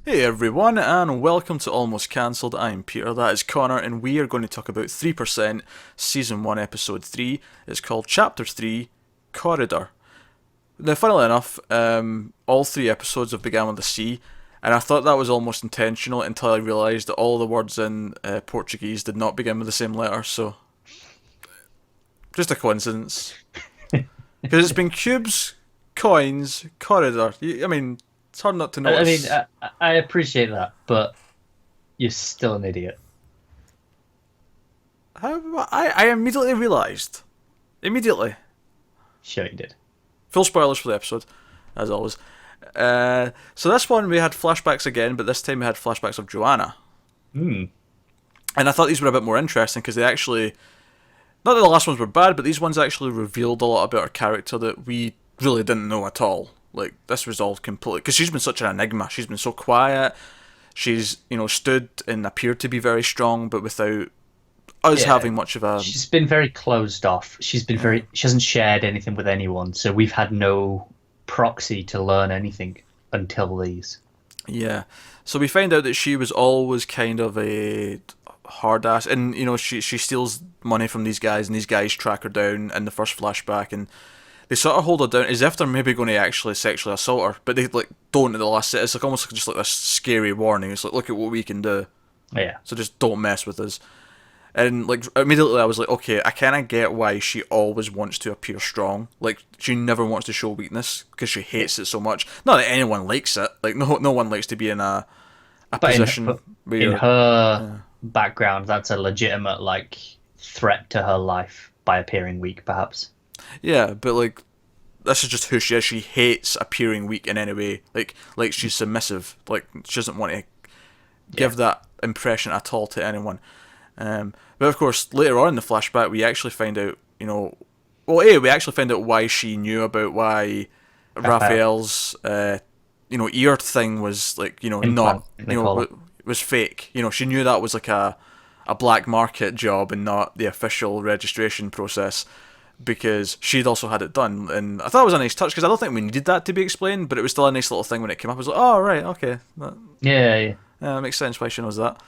Hey everyone, and welcome to Almost Cancelled. I'm Peter, that is Connor, and we are going to talk about 3%, Season 1, Episode 3. It's called Chapter 3, Corridor. Now, funnily enough, all three episodes have begun with a C, and I thought that was almost intentional until I realised that all the words in Portuguese did not begin with the same letter, so just a coincidence. Because it's been cubes, coins, corridor. I mean, it's hard not to I mean, notice. I appreciate that, but you're still an idiot. However, I immediately realised. Immediately. Sure, you did. Full spoilers for the episode, as always. So this one we had flashbacks again, but this time we had flashbacks of Joanna. Hmm. And I thought these were a bit more interesting because they actually. Not that the last ones were bad, but these ones actually revealed a lot about her character that we really didn't know at all. Like, this was all completely. Because she's been such an enigma. She's been so quiet. She's, stood and appeared to be very strong, but without us Yeah, having much of a. she's been very closed off. She's been Yeah. very. She hasn't shared anything with anyone, so we've had no proxy to learn anything until these. Yeah. So we find out that she was always kind of a hard ass, and she steals money from these guys, and these guys track her down in the first flashback, and they sort of hold her down as if they're maybe going to actually sexually assault her, but they like don't at the last. It's like almost like just like this scary warning. It's like, look at what we can do, Yeah, so just don't mess with us. And like immediately I was like, okay, I kind of get why she always wants to appear strong. Like she never wants to show weakness because she yeah. hates it so much. Not that anyone likes it. Like no one likes to be in a But position where in you're. her Yeah, background, that's a legitimate threat to her life by appearing weak, perhaps. yeah, but like this is just who she is. She hates appearing weak in any way. Like she's submissive. Like she doesn't want to Yeah, give that impression at all to anyone. But of course, later on in the flashback, we actually find out, we actually find out why she knew about why Raphael Raphael's, ear thing was like, not, implant, they call it. was fake. She knew that was like a black market job and not the official registration process because she'd also had it done. And I thought it was a nice touch because I don't think we needed that to be explained, but it was still a nice little thing when it came up. I was like, oh, right, okay. Yeah, yeah, That makes sense why she knows that.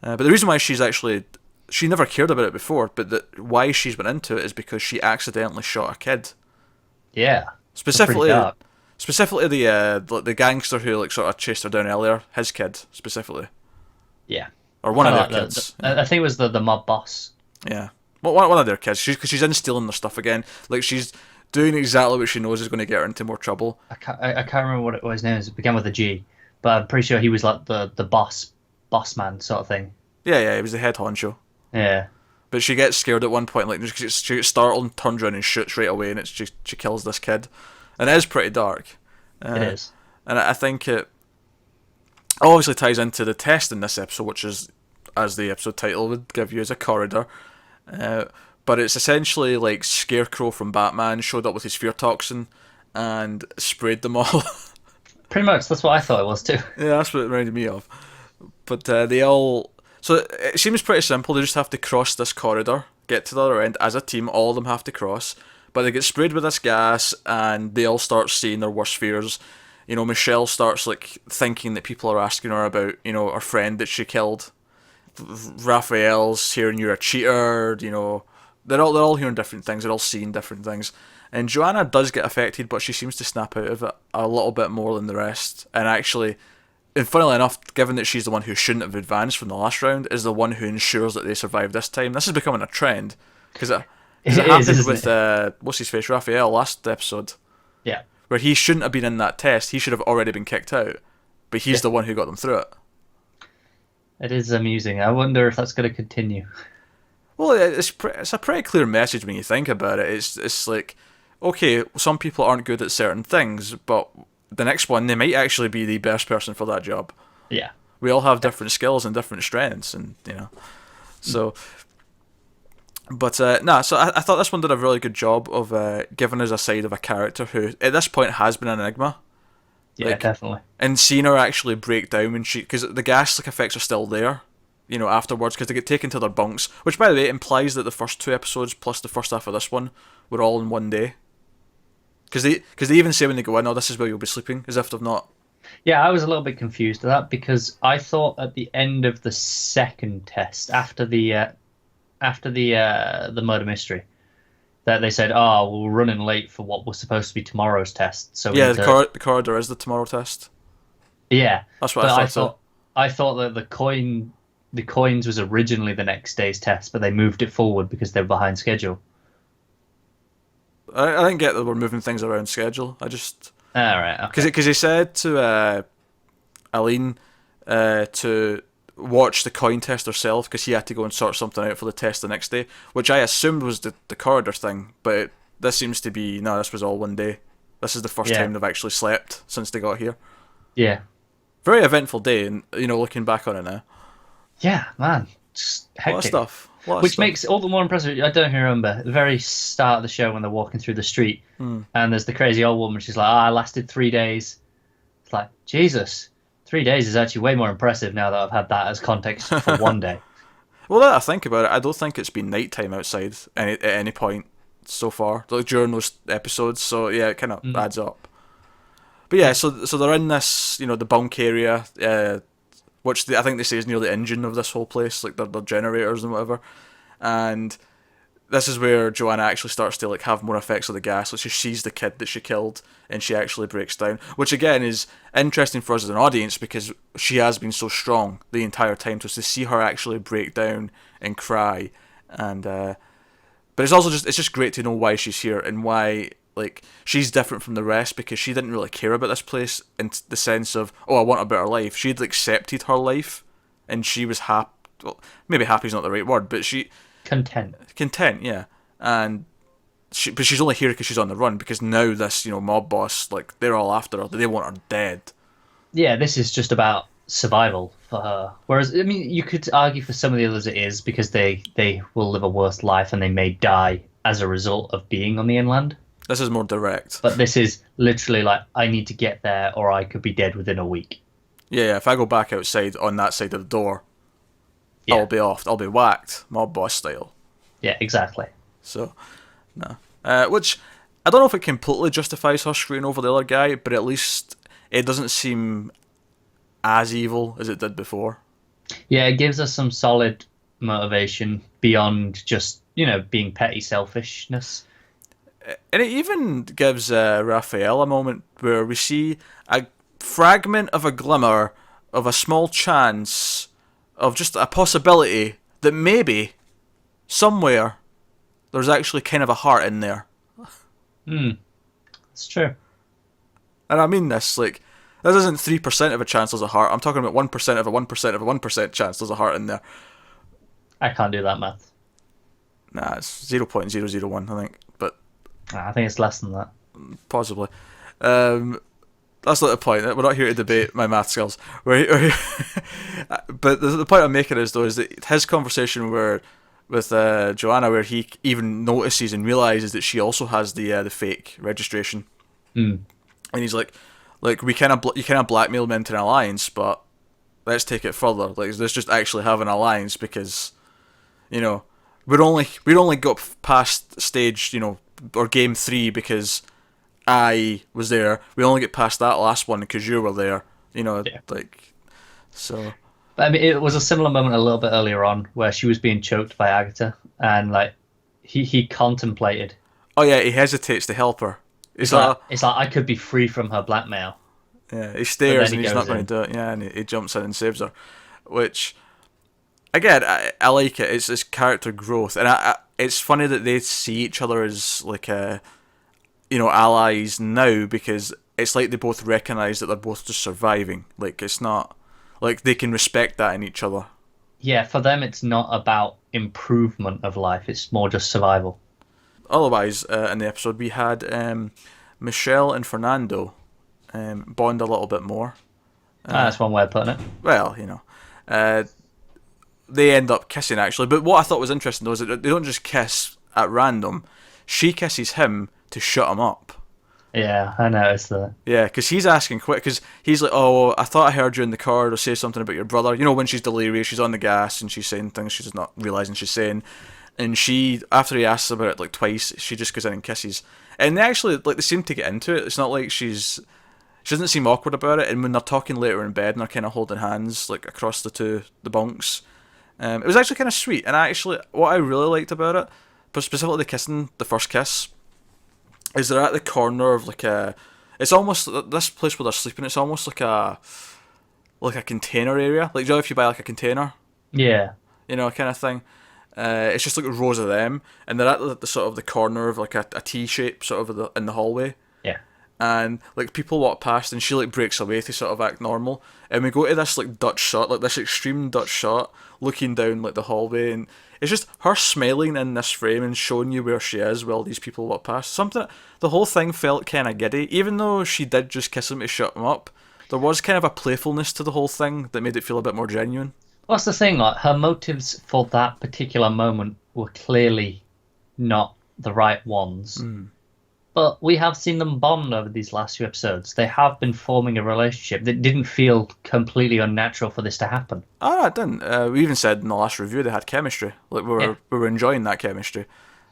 But the reason why she never cared about it before, but why she's been into it is because she accidentally shot a kid. yeah. That's pretty Specifically, dark. specifically the gangster who like sort of chased her down earlier, his kid specifically, Yeah. or one of Kind their of like kids. I think it was the mob boss. Yeah, well, one of their kids. Because she's in stealing their stuff again. Like she's doing exactly what she knows is going to get her into more trouble. I can't remember what his name is. It began with a G, but I'm pretty sure he was like the boss man sort of thing. Yeah, he was the head honcho. Yeah, But she gets scared at one point, like she gets startled and turns around and shoots right away, and it's just she kills this kid, and it is pretty dark. it Uh, is. and I think it obviously ties into the test in this episode, which is, as the episode title would give you, as a corridor. Uh, but it's essentially like Scarecrow from Batman showed up with his fear toxin and sprayed them all. Pretty much. That's what I thought it was too. Yeah, that's what it reminded me of. But they all. So it seems pretty simple. They just have to cross this corridor, get to the other end as a team. All of them have to cross. But they get sprayed with this gas, and they all start seeing their worst fears. Michelle starts like thinking that people are asking her about, her friend that she killed. Raphael's hearing you're a cheater. They're all hearing different things. They're all seeing different things. And Joanna does get affected, but she seems to snap out of it a little bit more than the rest. And actually, and funnily enough, given that she's the one who shouldn't have advanced from the last round, is the one who ensures that they survive this time. This is becoming a trend because it It is, happened isn't with it? what's his face, Raphael, last episode, Yeah, where he shouldn't have been in that test. He should have already been kicked out, but he's yeah. the one who got them through it. It is amusing. I wonder if that's going to continue. Well, it's a pretty clear message when you think about it. It's like, okay, some people aren't good at certain things, but the next one they might actually be the best person for that job. Yeah. We all have different skills and different strengths, and so. But so I thought this one did a really good job of giving us a side of a character who, at this point, has been an enigma. Yeah, Like, definitely. and seeing her actually break down when because the gas like effects are still there, afterwards because they get taken to their bunks. Which, by the way, implies that the first two episodes plus the first half of this one were all in one day. Because they even say when they go in, "Oh, this is where you'll be sleeping," as if they've not Yeah, I was a little bit confused at that because I thought at the end of the second test, after the murder mystery, that they said, "Oh, we're running late for what was supposed to be tomorrow's test, so we Yeah, need to." the corridor is the tomorrow test. Yeah, That's what I but thought too. I thought that the coins was originally the next day's test, but they moved it forward because they were behind schedule. I didn't get that we're moving things around schedule. I just All right, okay. because he said to Aline to watch the coin test herself because he had to go and sort something out for the test the next day, which I assumed was the corridor thing. But this seems to be no. This was all one day. This is the first Yeah, time they've actually slept since they got here. yeah, Very eventful day, and looking back on it now, yeah, man, just a lot of hectic. stuff. A lot of Which stuff. makes it all the more impressive. I don't know if you remember at the very start of the show when they're walking through the street, and there's the crazy old woman. She's like, "I lasted 3 days." It's like, Jesus, 3 days is actually way more impressive now that I've had that as context for one day. Well, now that I think about it, I don't think it's been nighttime outside at any point so far, like during those episodes. So yeah, it kind of Mm. adds up. But yeah, so they're in this, the bunk area, which I think they say is near the engine of this whole place, like their generators and whatever. And this is where Joanna actually starts to like have more effects of the gas. Like she sees the kid that she killed, and she actually breaks down, which again is interesting for us as an audience because she has been so strong the entire time. So to see her actually break down and cry, and but it's just great to know why she's here and why like she's different from the rest because she didn't really care about this place in the sense of I want a better life. She'd accepted her life, and she was happy. Well, maybe happy is not the right word, but she Content. content, yeah. And but she's only here because she's on the run because now this mob boss like they're all after her. They want her dead. Yeah, this is just about survival for her. Whereas, I mean, you could argue for some of the others it is because they will live a worse life and they may die as a result of being on the inland. This is more direct. But this is literally like, I need to get there or I could be dead within a week. Yeah, if I go back outside on that side of the door, Yeah, I'll be off. I'll be whacked, mob boss style. yeah, exactly. So, no. Which I don't know if it completely justifies her screwing over the other guy, but at least it doesn't seem as evil as it did before. Yeah, it gives us some solid motivation beyond just, being petty selfishness. And it even gives Raphael a moment where we see a fragment of a glimmer of a small chance of just a possibility that maybe somewhere there's actually kind of a heart in there. Hmm, it's true. And I mean this, like, this isn't 3% of a chance there's a heart. I'm talking about 1% of a 1% of a 1% chance there's a heart in there. I can't do that math. Nah, it's 0.001, I think. But I think it's less than that. possibly. That's not the point. We're not here to debate my math skills. But the point I'm making is, though, is that his conversation with Joanna, where he even notices and realizes that she also has the fake registration, Hmm. and he's like we kind of you kind of blackmail me into an alliance, but let's take it further. Like let's just actually have an alliance because we're only got past stage or game 3 because I was there. We only get past that last one because you were there. Yeah. Like so. But I mean, it was a similar moment a little bit earlier on where she was being choked by Agatha, and like he contemplated. Oh yeah, he hesitates to help her. He's It's like I could be free from her blackmail. yeah, he stares But then and he he's not goes going in. to do it. Yeah, and he jumps in and saves her, which again I like it. It's character growth, and it's funny that they see each other as like allies now because it's like they both recognize that they're both just surviving. Like it's not like they can respect that in each other. Yeah, for them, it's not about improvement of life. It's more just survival. Otherwise, in the episode we had Michelle and Fernando bond a little bit more. That's one way of putting it. Well, they end up kissing actually. But what I thought was interesting though is that they don't just kiss at random. She kisses him to shut him up. Yeah, I noticed that. Yeah, because he's asking quick. Because he's like, "Oh, I thought I heard you in the corridor say something about your brother." When she's delirious, she's on the gas and she's saying things she's not realizing she's saying. And she, after he asks about it like twice, she just goes in and kisses. And they actually they seem to get into it. It's not like she's she doesn't seem awkward about it. And when they're talking later in bed and they're kind of holding hands like across the bunks, it was actually kind of sweet. And what I really liked about it, but specifically the kissing, the first kiss, is they're at the corner of like a. It's almost this place where they're sleeping. It's almost like a container area. Like, you know, if you buy like a container, Yeah. kind of thing. It's just like rows of them, and they're at the sort of the corner of like a T shape sort of in the hallway. Yeah. And like people walk past, and she like breaks away to sort of act normal, and we go to this like Dutch shot, like this extreme Dutch shot, looking down like the hallway, and it's just her smiling in this frame and showing you where she is while these people walk past. The whole thing felt kind of giddy, even though she did just kiss him to shut him up. There was kind of a playfulness to the whole thing that made it feel a bit more genuine. What's the thing? Like, her motives for that particular moment were clearly not the right ones. But we have seen them bond over these last few episodes. They have been forming a relationship that didn't feel completely unnatural for this to happen. Oh, no, it didn't. We even said in the last review they had chemistry. Like, we were enjoying that chemistry.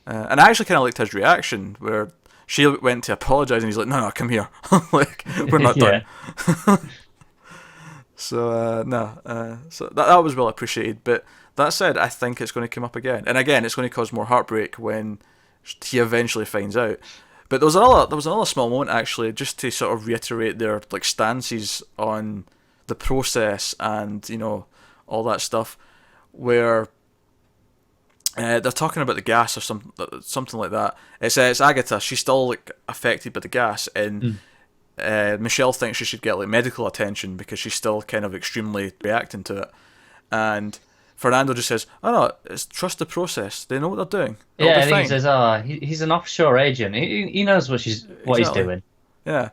And I actually kind of liked his reaction, where she went to apologise and he's like, no, come here. Like, we're not done. So so that was well appreciated. But that said, I think it's going to come up again, and again, it's going to cause more heartbreak when he eventually finds out. But there was another small moment actually, just to sort of reiterate their like stances on the process and all that stuff, where they're talking about the gas or something like that. It's Agatha. She's still like affected by the gas, and Michelle thinks she should get like medical attention because she's still kind of extremely reacting to it. And Fernando just says, "Oh no, it's trust the process. They know what they're doing." Yeah, I think he says, he's an offshore agent. He knows what he's doing." Yeah,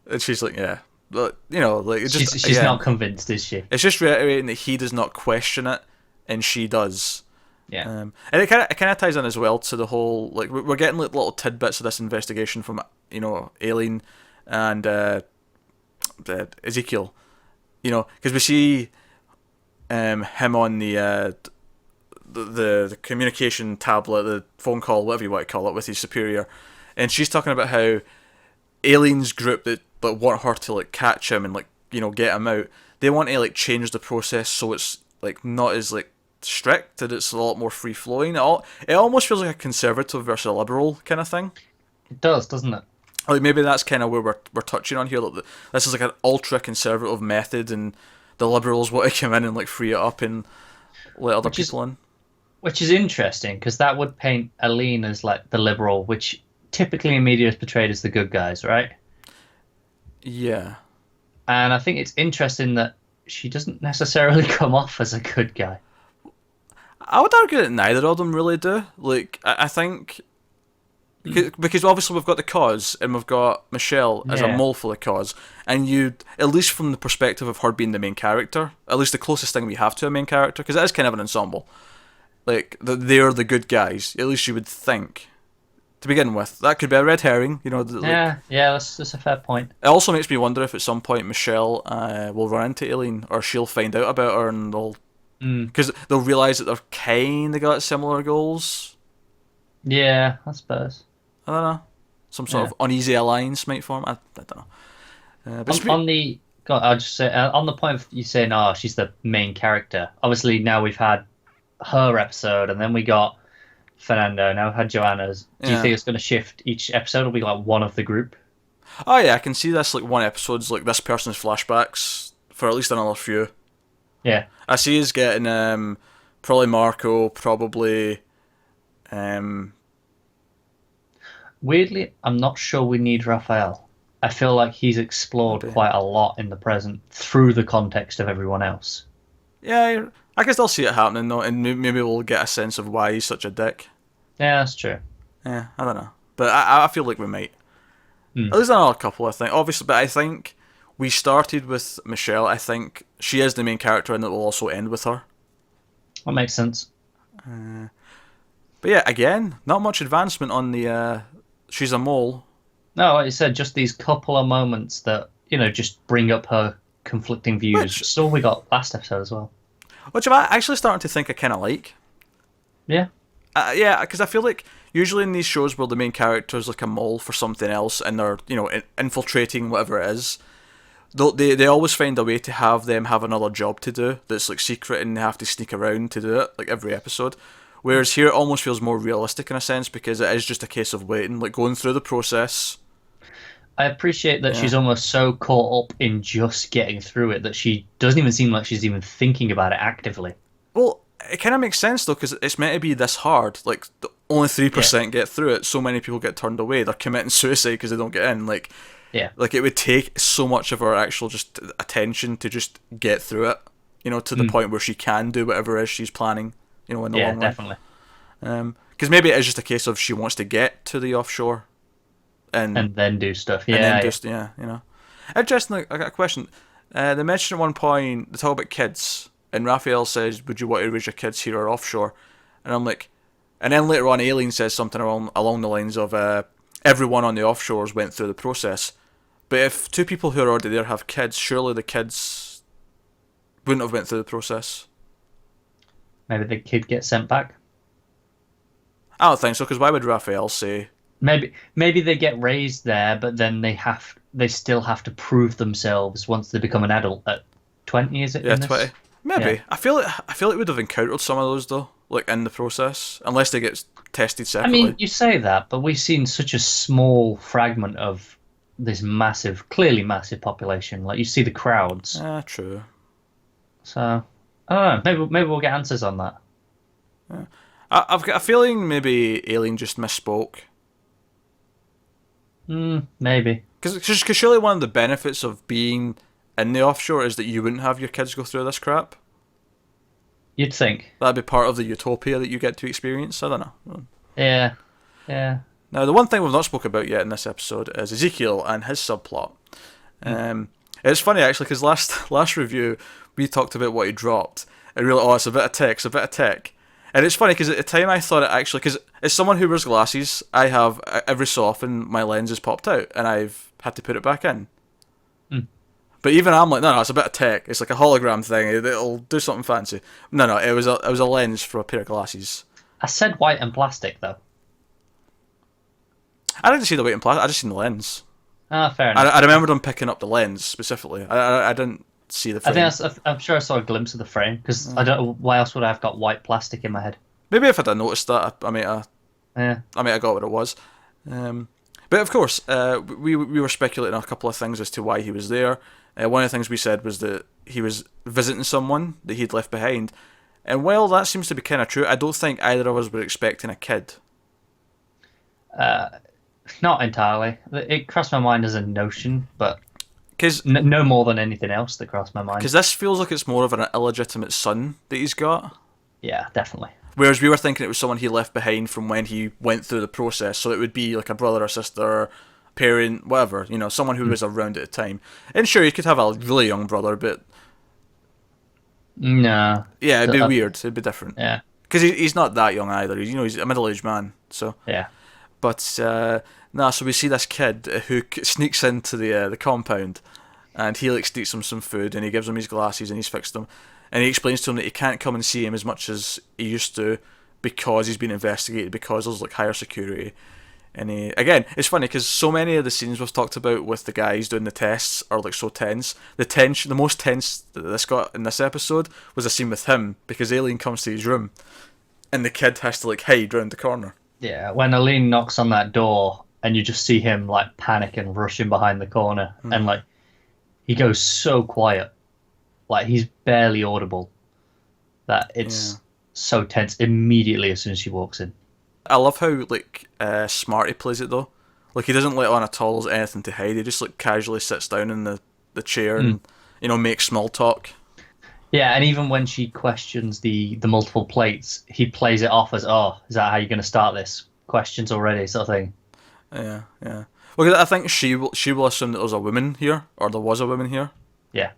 and she's like, "Yeah." But, like it's just, she's not convinced, is she? It's just reiterating that he does not question it, and she does. Yeah. And it kind of ties in as well to the whole, like, we're getting like little tidbits of this investigation from Aileen and Ezekiel, because we see him on the communication tablet, the phone call, whatever you want to call it, with his superior, and she's talking about how Aileen's group that want her to like catch him and like get him out, they want to like change the process so it's like not as like strict, and it's a lot more free flowing. It almost feels like a conservative versus a liberal kind of thing. It does, doesn't it? Like, maybe that's kind of where we're touching on here. Like, this is like an ultra conservative method, and the liberals want to come in and like free it up and let other people in. Which is interesting, because that would paint Aileen as like the liberal, which typically in media is portrayed as the good guys, right? Yeah. And I think it's interesting that she doesn't necessarily come off as a good guy. I would argue that neither of them really do. Like, I think... Because obviously we've got the cause, and we've got Michelle as a mole for the cause, and at least from the perspective of her being the main character, at least the closest thing we have to a main character, because it is kind of an ensemble. Like, they're the good guys, at least you would think, to begin with. That could be a red herring, that's a fair point. It also makes me wonder if at some point Michelle will run into Aileen, or she'll find out about her, and because they'll realise that they've kind of got similar goals. Yeah, I suppose. I don't know. Some sort of uneasy alliance might form. I don't know. I'll just say, on the point of you saying, she's the main character. Obviously, now we've had her episode, and then we got Fernando. Now we've had Joanna's. Do you think it's going to shift? Each episode will be like one of the group? Oh yeah, I can see this like one episode's like this person's flashbacks for at least another few. Yeah. I see he's getting probably Marco, probably. Weirdly, I'm not sure we need Raphael. I feel like he's explored quite a lot in the present through the context of everyone else. Yeah, I guess I'll see it happening though, and maybe we'll get a sense of why he's such a dick. Yeah, that's true. Yeah, I don't know, but I feel like we might. At least another couple, I think. Obviously, but I think we started with Michelle. I think she is the main character, and it will also end with her. That makes sense. But yeah, again, not much advancement on the she's a mole. No, like you said, just these couple of moments that, just bring up her conflicting views. So we got last episode as well. Which I'm actually starting to think I kind of like. Yeah. Yeah, because I feel like usually in these shows where the main character is like a mole for something else and they're, infiltrating whatever it is, they always find a way to have them have another job to do that's like secret and they have to sneak around to do it, like every episode. Whereas here it almost feels more realistic in a sense because it is just a case of waiting, like going through the process. I appreciate that she's almost so caught up in just getting through it that she doesn't even seem like she's even thinking about it actively. Well, it kind of makes sense though because it's meant to be this hard. Like only 3% get through it. So many people get turned away. They're committing suicide because they don't get in. Like it would take so much of her actual just attention to just get through it. To the point where she can do whatever it is she's planning. In the long run. Definitely. Because maybe it is just a case of she wants to get to the offshore, and then do stuff. Interesting. I got a question. They mentioned at one point they talk about kids, and Raphael says, "Would you want to raise your kids here or offshore?" And I'm like, and then later on, Aileen says something along the lines of, "Everyone on the offshores went through the process." But if two people who are already there have kids, surely the kids wouldn't have went through the process. Maybe the kid gets sent back. I don't think so, because why would Raphael say? Maybe they get raised there, but then they still have to prove themselves once they become an adult at 20. Is it? Yeah, 20. Maybe. Yeah. I feel like we'd have encountered some of those though, like in the process, unless they get tested separately. I mean, you say that, but we've seen such a small fragment of this clearly massive population. Like you see the crowds. True. So. I don't know. Maybe we'll get answers on that. Yeah. I've got a feeling maybe Aileen just misspoke. Maybe. Because surely one of the benefits of being in the offshore is that you wouldn't have your kids go through this crap. You'd think. That'd be part of the utopia that you get to experience. I don't know. Yeah. Now, the one thing we've not spoken about yet in this episode is Ezekiel and his subplot. It's funny actually because last review we talked about what he dropped and really it's a bit of tech, and it's funny because at the time I thought it actually, because as someone who wears glasses, I have every so often my lens has popped out and I've had to put it back in. But even I'm like, no, it's a bit of tech. It's like a hologram thing. It'll do something fancy. No, it was a lens for a pair of glasses. I said white and plastic though. I didn't see the white and plastic. I just seen the lens. Fair enough. I remember them picking up the lens specifically. I didn't see the frame. I'm sure I saw a glimpse of the frame because I don't know why else would I have got white plastic in my head. Maybe if I'd have noticed that, I might have got what it was. But of course, we were speculating a couple of things as to why he was there. One of the things we said was that he was visiting someone that he'd left behind. And while that seems to be kind of true, I don't think either of us were expecting a kid. Not entirely. It crossed my mind as a notion, but no more than anything else that crossed my mind. Because this feels like it's more of an illegitimate son that he's got. Yeah, definitely. Whereas we were thinking it was someone he left behind from when he went through the process, so it would be like a brother or sister, parent, whatever, someone who was around at the time. And sure, you could have a really young brother, but... No. Yeah, it'd be weird. It'd be different. Yeah. Because he's not that young either. He's a middle-aged man, so... Yeah. But, so we see this kid who sneaks into the compound, and he sneaks him some food, and he gives him his glasses, and he's fixed them. And he explains to him that he can't come and see him as much as he used to because he's been investigated, because there's higher security. And again, it's funny because so many of the scenes we've talked about with the guys doing the tests are so tense. The most tense that this got in this episode was a scene with him because Aileen comes to his room, and the kid has to hide round the corner. Yeah, when Aileen knocks on that door, and you just see him panic and rushing behind the corner, and he goes so quiet. He's barely audible. That it's so tense immediately as soon as she walks in. I love how smart he plays it though. He doesn't let on at all there's anything to hide. He just casually sits down in the chair and makes small talk. Yeah, and even when she questions the multiple plates, he plays it off as, "Oh, is that how you're going to start this? Questions already," sort of thing. Yeah. Well, I think she will assume that there's a woman here, or there was a woman here. Yeah.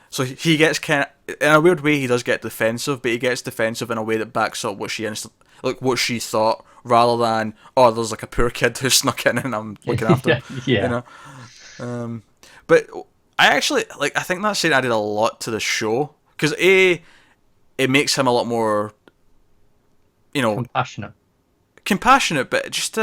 So he gets kind of, in a weird way, he does get defensive, but he gets defensive in a way that backs up what she thought, rather than, oh, there's a poor kid who snuck in and I'm looking after him. Yeah. But I actually, I think that scene added a lot to the show, because it makes him a lot more compassionate. compassionate, but just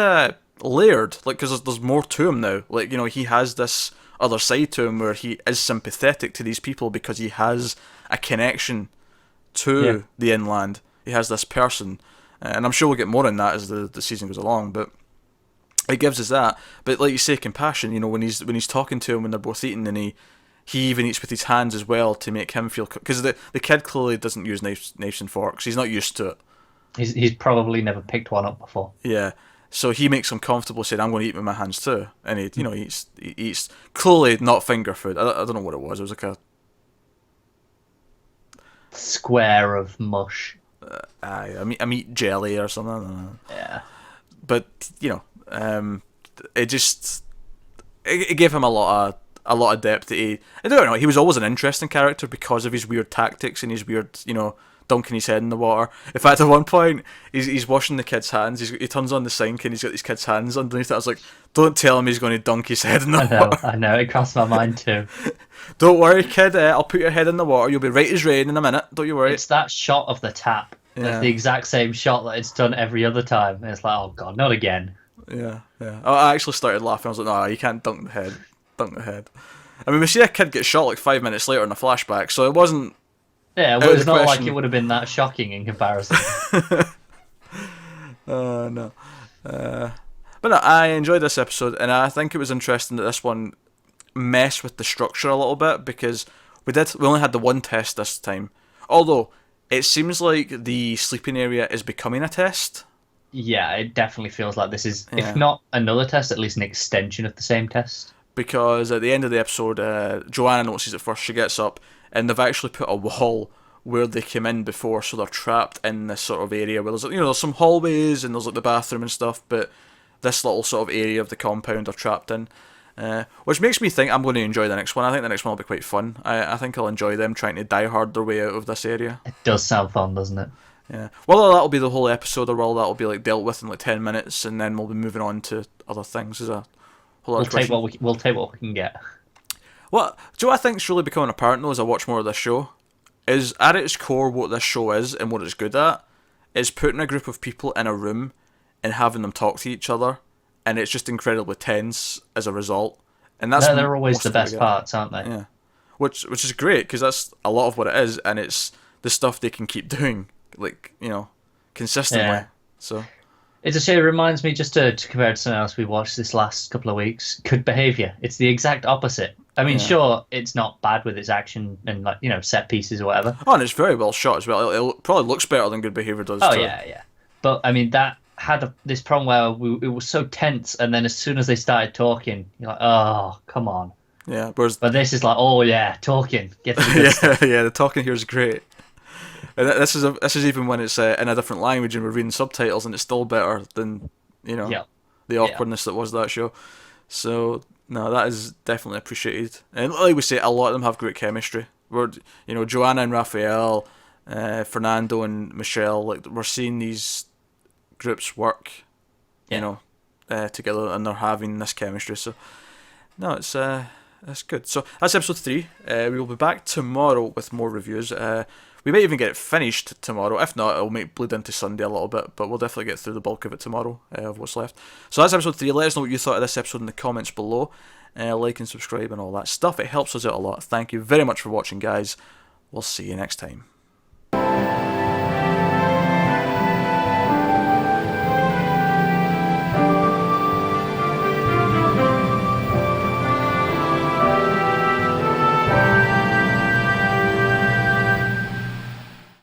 layered. Like, because there's more to him now. Like, he has this other side to him where he is sympathetic to these people because he has a connection to the inland. He has this person, and I'm sure we'll get more on that as the season goes along. But it gives us that. But like you say, compassion. When he's talking to him when they're both eating, and he even eats with his hands as well to make him feel. Because the kid clearly doesn't use knives and forks. He's not used to it. He's probably never picked one up before. Yeah. So he makes him comfortable, saying, "I'm going to eat with my hands too," and he eats clearly not finger food. I don't know what it was. It was like a square of mush. a meat jelly or something. I don't know. Yeah. But it gave him a lot of depth. I don't know. He was always an interesting character because of his weird tactics and his weird, dunking his head in the water. In fact, at one point, he's washing the kid's hands. He turns on the sink and he's got his kid's hands underneath it. I was like, don't tell him he's going to dunk his head in the water. I know. It crossed my mind too. Don't worry, kid. I'll put your head in the water. You'll be right as rain in a minute. Don't you worry. It's that shot of the tap. Yeah. It's the exact same shot that it's done every other time. And it's like, oh god, not again. Yeah. I actually started laughing. I was like, no, you can't dunk the head. Dunk the head. I mean, we see a kid get shot like 5 minutes later in a flashback, so it wasn't... Yeah, well, it's not like it would have been that shocking in comparison. No. But no, I enjoyed this episode, and I think it was interesting that this one messed with the structure a little bit, because we only had the one test this time. Although, it seems like the sleeping area is becoming a test. Yeah, it definitely feels like this is, if not another test, at least an extension of the same test. Because at the end of the episode, Joanna notices it first. She gets up, and they've actually put a wall where they came in before, so they're trapped in this sort of area where there's there's some hallways and there's like the bathroom and stuff, but this little sort of area of the compound they're trapped in, which makes me think I'm going to enjoy the next one. I think the next one will be quite fun. I think I'll enjoy them trying to die hard their way out of this area. It does sound fun, doesn't it? Yeah. Whether that'll be the whole episode or whether that'll be like dealt with in like 10 minutes and then we'll be moving on to other things is a whole other question. We'll take what we can get. Do you know what I think's really becoming apparent though as I watch more of this show? Is at its core what this show is and what it's good at is putting a group of people in a room and having them talk to each other, and it's just incredibly tense as a result. And they're always the best parts, aren't they? Yeah, which is great because that's a lot of what it is, and it's the stuff they can keep doing, consistently. Yeah. So it's a shame. It reminds me, just to compare it to something else we watched this last couple of weeks, Good Behaviour. It's the exact opposite. I mean, sure, it's not bad with its action and set pieces or whatever. Oh, and it's very well shot as well. It probably looks better than Good Behaviour does. Oh too. Yeah. But I mean, that had this problem where it was so tense, and then as soon as they started talking, you're like, oh, come on. Yeah. But this is like, oh yeah, talking. Get to the good stuff. Yeah. The talking here is great. And this is even when it's in a different language and we're reading subtitles, and it's still better than the awkwardness that was that show. So no, that is definitely appreciated. And like we say, a lot of them have great chemistry. Joanna and Raphael, Fernando and Michelle, like we're seeing these groups work, together, and they're having this chemistry. So no, it's good. So that's episode 3. We will be back tomorrow with more reviews. We might even get it finished tomorrow. If not, it'll bleed into Sunday a little bit, but we'll definitely get through the bulk of it tomorrow, of what's left. So that's episode 3. Let us know what you thought of this episode in the comments below. Like and subscribe and all that stuff. It helps us out a lot. Thank you very much for watching, guys. We'll see you next time.